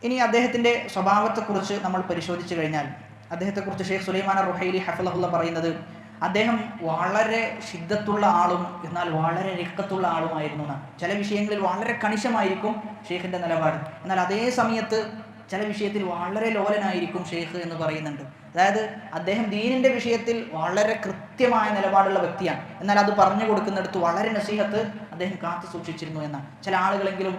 ഇനി അദ്ദേഹത്തിൻ്റെ സ്വഭാവത്തെക്കുറിച്ച് നമ്മൾ പരിശോധിച്ചു കഴിഞ്ഞാൽ അദ്ദേഹത്തെക്കുറിച്ച് ഷെയ്ഖ് സുലൈമാൻ റുഹൈലി ഹഫിളഹുല്ല പറയുന്നത്, അദ്ദേഹം വളരെ ശിദ്ദത്തുള്ള ആളും എന്നാൽ വളരെ റിഖത്തുള്ള ആളുമായിരുന്നു എന്നാണ്. ചില വിഷയങ്ങളിൽ വളരെ കണിശമായിരിക്കും ഷെയ്ഖിൻ്റെ നിലപാട്, എന്നാൽ അതേ സമയത്ത് ചില വിഷയത്തിൽ വളരെ ലോലനായിരിക്കും ഷെയ്ഖ് എന്ന് പറയുന്നുണ്ട്. അതായത് അദ്ദേഹം ദീനിൻ്റെ വിഷയത്തിൽ വളരെ കൃത്യമായ നിലപാടുള്ള വ്യക്തിയാണ്, എന്നാൽ അത് പറഞ്ഞു കൊടുക്കുന്നിടത്ത് വളരെ നസീഹത്ത് അദ്ദേഹം കാത്തു സൂക്ഷിച്ചിരുന്നു എന്നാണ്. ചില ആളുകളെങ്കിലും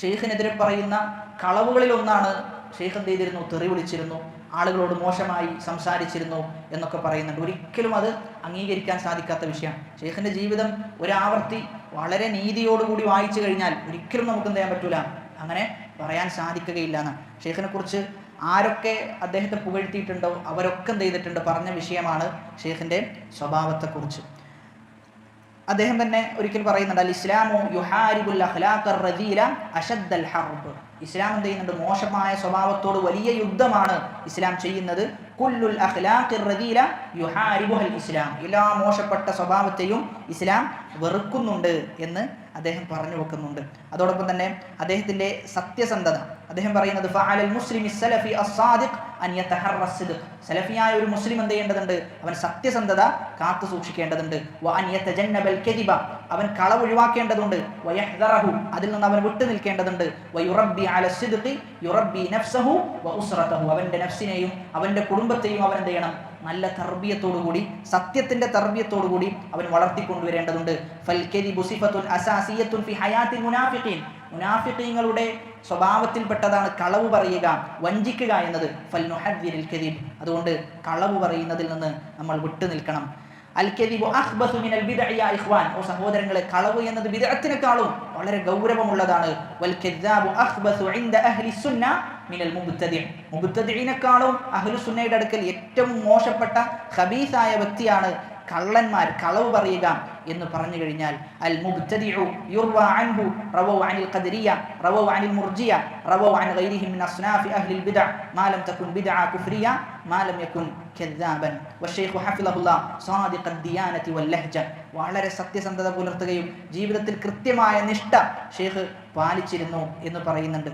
ഷെയ്ഖിനെതിരെ പറയുന്ന കളവുകളിൽ ഒന്നാണ് ഷെയ്ഖ് എന്ത് ചെയ്തിരുന്നു, തെറി വിളിച്ചിരുന്നു, ആളുകളോട് മോശമായി സംസാരിച്ചിരുന്നു എന്നൊക്കെ പറയുന്നുണ്ട്. ഒരിക്കലും അത് അംഗീകരിക്കാൻ സാധിക്കാത്ത വിഷയമാണ്. ഷെയ്ഖിൻ്റെ ജീവിതം ഒരാവർത്തി വളരെ നീതിയോടുകൂടി വായിച്ചു കഴിഞ്ഞാൽ ഒരിക്കലും നമുക്ക് എന്ത് ചെയ്യാൻ പറ്റൂല, അങ്ങനെ പറയാൻ സാധിക്കുകയില്ല എന്നാണ്. ഷെയ്ഖിനെ കുറിച്ച് ആരൊക്കെ അദ്ദേഹത്തെ പുകഴ്ത്തിയിട്ടുണ്ടോ അവരൊക്കെ എന്ത് ചെയ്തിട്ടുണ്ട്, പറഞ്ഞ വിഷയമാണ് ഷെയ്ഖിൻ്റെ സ്വഭാവത്തെക്കുറിച്ച്. അദ്ദേഹം തന്നെ ഒരിക്കൽ പറയുന്നുണ്ട്, അൽ ഇസ്ലാമു യുഹാരിബുൽ അഖ്ലാഖർ റദീല അശദ്ദൽ ഹർബ്. ഇസ്ലാം എന്ത് ചെയ്യുന്നുണ്ട്, മോശമായ സ്വഭാവത്തോട് വലിയ യുദ്ധമാണ് ഇസ്ലാം ചെയ്യുന്നത്. കുല്ലുൽ അഖ്ലാഖിർ റദീല യുഹാരിബുൽ ഇസ്ലാം. എല്ലാ മോശപ്പെട്ട സ്വഭാവത്തെയും ഇസ്ലാം വെറുക്കുന്നുണ്ട് എന്ന് അദ്ദേഹം പറഞ്ഞു വെക്കുന്നുണ്ട്. അതോടൊപ്പം തന്നെ അദ്ദേഹത്തിൻ്റെ സത്യസന്ധത, അദ്ദേഹം പറയുന്നത് ഫഅലൽ മുസ്ലിമി സലഫി അസ്സാദിഖ് അൻ യതഹറ സിദ്ഖ്. സലഫിയായ ഒരു മുസ്ലിം എന്ത് ചെയ്യേണ്ടതുണ്ട്, അവൻ സത്യസന്ധത കാത്തു സൂക്ഷിക്കേണ്ടതുണ്ട്. വ അൻ യതജന്നബൽ കദിബ, അവൻ കളവ് ഒഴിവാക്കേണ്ടതുണ്ട്. വയഹ്ദറഹു, അതിൽ നിന്ന് അവൻ വിട്ടു നിൽക്കേണ്ടതുണ്ട്. വയുറബ്ബി അല സിദ്ഖി യുറബ്ബി നഫ്സഹു വ ഉസ്റതഹു, അവൻ്റെ നഫ്സിനെയും അവൻ്റെ കുടുംബത്തെയും അവൻ എന്ത് ചെയ്യണം, നല്ല തർബിയത്തോടുകൂടി, സത്യത്തിൻ്റെ തർബിയത്തോടുകൂടി അവൻ വളർത്തിക്കൊണ്ടുവരേണ്ടതുണ്ട്. ഫൽ കദിബു സിഫത്തുൻ അസാസിയത്തുൻ ഫി ഹയാത്തിൽ മുനാഫിഖീൻ. മുനാഫിഖീങ്ങളുടെ സ്വഭാവത്തിൽപ്പെട്ടതാണ് കളവ് പറയുക, വഞ്ചിക്കുക എന്നത്. ഫൽ നുഹദ്ദിരിൽ കദിബ്, അതുകൊണ്ട് കളവ് പറയുന്നതിൽ നിന്ന് നമ്മൾ വിട്ടു നിൽക്കണം. അൽ കദിബു അഖ്ബസു മിനൽ ബിദ്അ യാ ഇഖ്വാൻ. ഓ സഹോദരങ്ങളെ, കളവ് എന്നത് ബിദ്അത്തിനേക്കാളും വളരെ ഗൗരവമുള്ളതാണ്. വൽ കദ്ദാബു അഖ്ബസു ഇൻദ അഹ്ലി സുന്ന മിനൽ മുബ്തദി. മുബ്തദിഇനേക്കാളും അഹ്ലു സുന്നയുടെ അടുക്കൽ ഏറ്റവും മോശപ്പെട്ട ഖബീസായ വ്യക്തിയാണ് കള്ളന്മാർ, കളവ് പറയുക എന്ന് പറഞ്ഞു കഴിഞ്ഞാൽ. അൽ മുബ്തദിഉ യുർവ അൻഹു റവൗ അനിൽ ഖദരിയ റവൗ അനിൽ മുർജിയ റവൗ അൻ ഗൈരിഹിം മിൻ അസ്നാഫി അഹ്ലിൽ ബിദ്അ മാ ലം തകുൻ ബിദ്അ കുഫ്രിയ മാ ലം യകുൻ കദ്ദാബൻ. വശൈഖു ഹഫിളഹുല്ലാ സാദിഖദ് ദിയാനതി വൽ ലഹ്ജ. വളരെ സത്യസന്ധത പുലർത്തുകയും ജീവിതത്തിൽ കൃത്യമായ നിഷ്ഠ ഷെയ്ഖ് പാലിച്ചിരുന്നു എന്ന് പറയുന്നുണ്ട്.